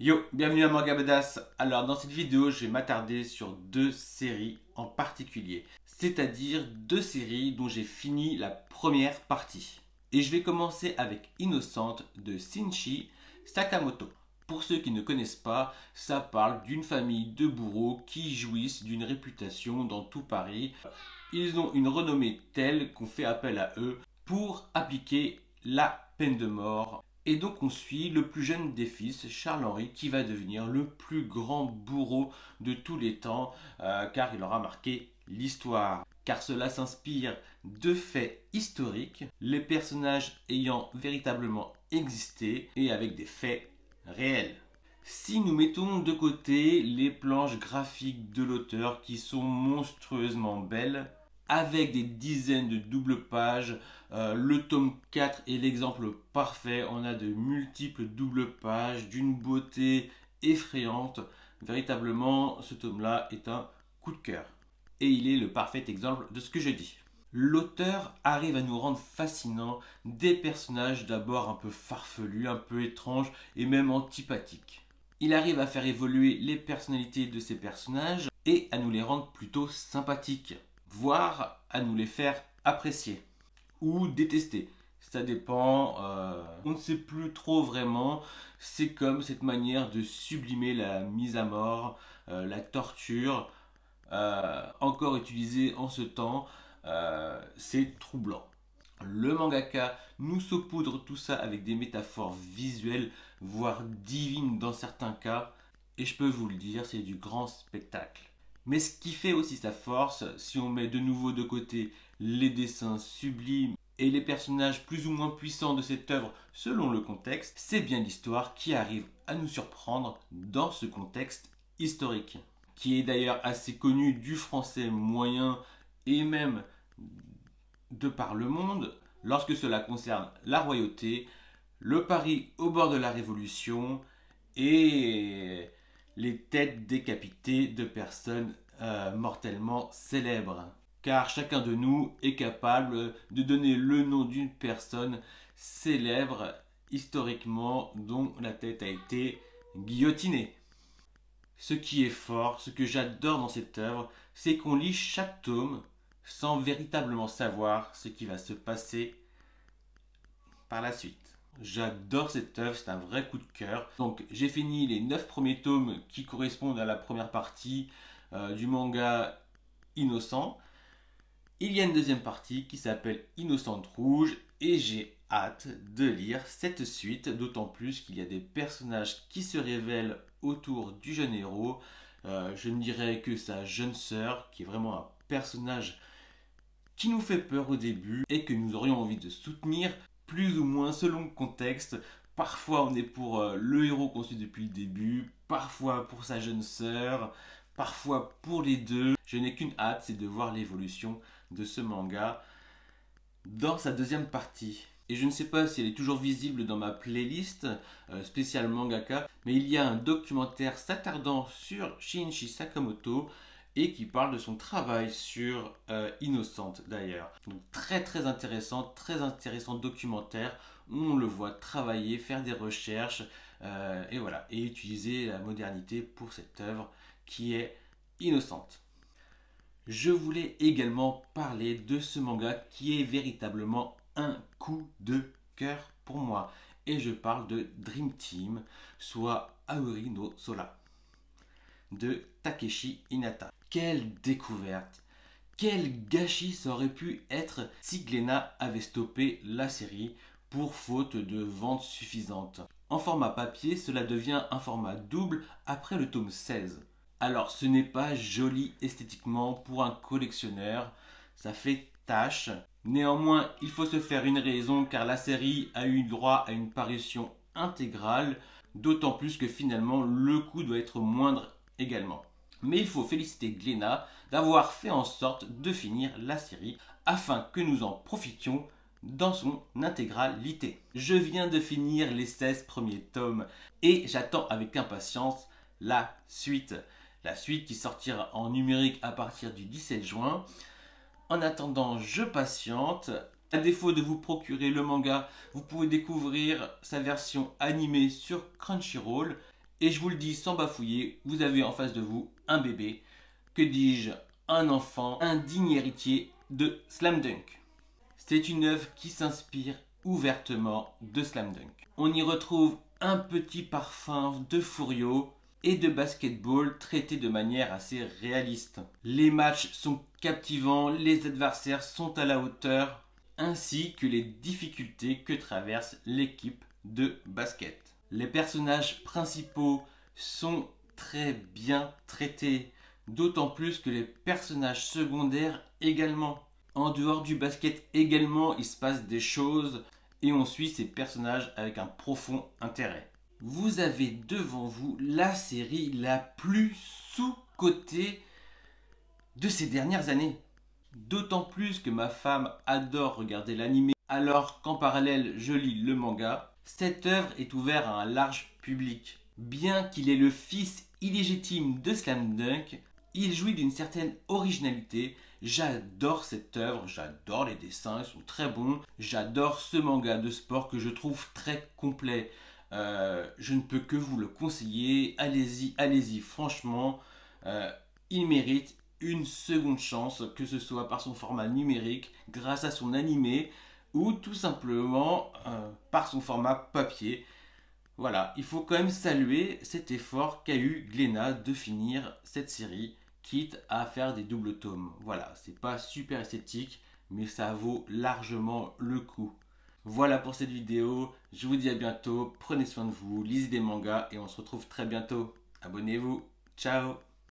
Yo, bienvenue à Manga Badass. Alors dans cette vidéo, je vais m'attarder sur deux séries en particulier. C'est-à-dire deux séries dont j'ai fini la première partie. Et je vais commencer avec Innocente de Shinichi Sakamoto. Pour ceux qui ne connaissent pas, ça parle d'une famille de bourreaux qui jouissent d'une réputation dans tout Paris. Ils ont une renommée telle qu'on fait appel à eux pour appliquer la peine de mort. Et donc on suit le plus jeune des fils, Charles-Henri, qui va devenir le plus grand bourreau de tous les temps, car il aura marqué l'histoire. Car cela s'inspire de faits historiques, les personnages ayant véritablement existé et avec des faits réels. Si nous mettons de côté les planches graphiques de l'auteur qui sont monstrueusement belles, avec des dizaines de doubles pages, le tome 4 est l'exemple parfait. On a de multiples doubles pages d'une beauté effrayante. Véritablement, ce tome-là est un coup de cœur. Et il est le parfait exemple de ce que je dis. L'auteur arrive à nous rendre fascinants des personnages d'abord un peu farfelus, un peu étranges et même antipathiques. Il arrive à faire évoluer les personnalités de ces personnages et à nous les rendre plutôt sympathiques, voire à nous les faire apprécier ou détester. Ça dépend, on ne sait plus trop vraiment. C'est comme cette manière de sublimer la mise à mort, la torture, encore utilisée en ce temps. C'est troublant. Le mangaka nous saupoudre tout ça avec des métaphores visuelles, voire divines dans certains cas. Et je peux vous le dire, c'est du grand spectacle. Mais ce qui fait aussi sa force, si on met de nouveau de côté les dessins sublimes et les personnages plus ou moins puissants de cette œuvre selon le contexte, c'est bien l'histoire qui arrive à nous surprendre dans ce contexte historique, qui est d'ailleurs assez connu du français moyen et même de par le monde lorsque cela concerne la royauté, le Paris au bord de la Révolution et les têtes décapitées de personnes mortellement célèbres. Car chacun de nous est capable de donner le nom d'une personne célèbre historiquement dont la tête a été guillotinée. Ce qui est fort, ce que j'adore dans cette œuvre, c'est qu'on lit chaque tome sans véritablement savoir ce qui va se passer par la suite. J'adore cette œuvre, c'est un vrai coup de cœur. Donc j'ai fini les 9 premiers tomes qui correspondent à la première partie du manga Innocent. Il y a une deuxième partie qui s'appelle Innocente Rouge et j'ai hâte de lire cette suite, d'autant plus qu'il y a des personnages qui se révèlent autour du jeune héros. Je ne dirais que sa jeune sœur, qui est vraiment un personnage qui nous fait peur au début et que nous aurions envie de soutenir, plus ou moins selon le contexte. Parfois on est pour le héros qu'on suit depuis le début, parfois pour sa jeune sœur, parfois pour les deux. Je n'ai qu'une hâte, c'est de voir l'évolution de ce manga dans sa deuxième partie. Et je ne sais pas si elle est toujours visible dans ma playlist spéciale mangaka, mais il y a un documentaire s'attardant sur Shinichi Sakamoto et qui parle de son travail sur Innocente d'ailleurs. Donc très intéressant documentaire où on le voit travailler, faire des recherches et voilà, et utiliser la modernité pour cette œuvre qui est Innocente. Je voulais également parler de ce manga qui est véritablement un coup de cœur pour moi. Et je parle de Dream Team, soit Auri no Sora, de Takeshi Inata. Quelle découverte! Quel gâchis ça aurait pu être si Glénat avait stoppé la série pour faute de vente suffisante. En format papier, cela devient un format double après le tome 16. Alors ce n'est pas joli esthétiquement pour un collectionneur, ça fait tâche. Néanmoins, il faut se faire une raison car la série a eu droit à une parution intégrale, d'autant plus que finalement le coût doit être moindre également. Mais il faut féliciter Glénat d'avoir fait en sorte de finir la série afin que nous en profitions dans son intégralité. Je viens de finir les 16 premiers tomes et j'attends avec impatience la suite. La suite qui sortira en numérique à partir du 17 juin. En attendant, je patiente. À défaut de vous procurer le manga, vous pouvez découvrir sa version animée sur Crunchyroll. Et je vous le dis sans bafouiller, vous avez en face de vous un bébé, que dis-je, un enfant, un digne héritier de Slam Dunk. C'est une œuvre qui s'inspire ouvertement de Slam Dunk. On y retrouve un petit parfum de Furio et de basketball traité de manière assez réaliste. Les matchs sont captivants, les adversaires sont à la hauteur, ainsi que les difficultés que traverse l'équipe de basket. Les personnages principaux sont très bien traités, d'autant plus que les personnages secondaires également. En dehors du basket également, il se passe des choses et on suit ces personnages avec un profond intérêt. Vous avez devant vous la série la plus sous-cotée de ces dernières années. D'autant plus que ma femme adore regarder l'anime, alors qu'en parallèle je lis le manga. Cette œuvre est ouverte à un large public. Bien qu'il est le fils illégitime de Slam Dunk, il jouit d'une certaine originalité. J'adore cette œuvre, j'adore les dessins, ils sont très bons. J'adore ce manga de sport que je trouve très complet. Je ne peux que vous le conseiller. Allez-y, allez-y, franchement, il mérite une seconde chance, que ce soit par son format numérique, grâce à son animé, ou tout simplement par son format papier. Voilà, il faut quand même saluer cet effort qu'a eu Glénat de finir cette série, quitte à faire des doubles tomes. Voilà, c'est pas super esthétique, mais ça vaut largement le coup. Voilà pour cette vidéo, je vous dis à bientôt, prenez soin de vous, lisez des mangas et on se retrouve très bientôt. Abonnez-vous, ciao!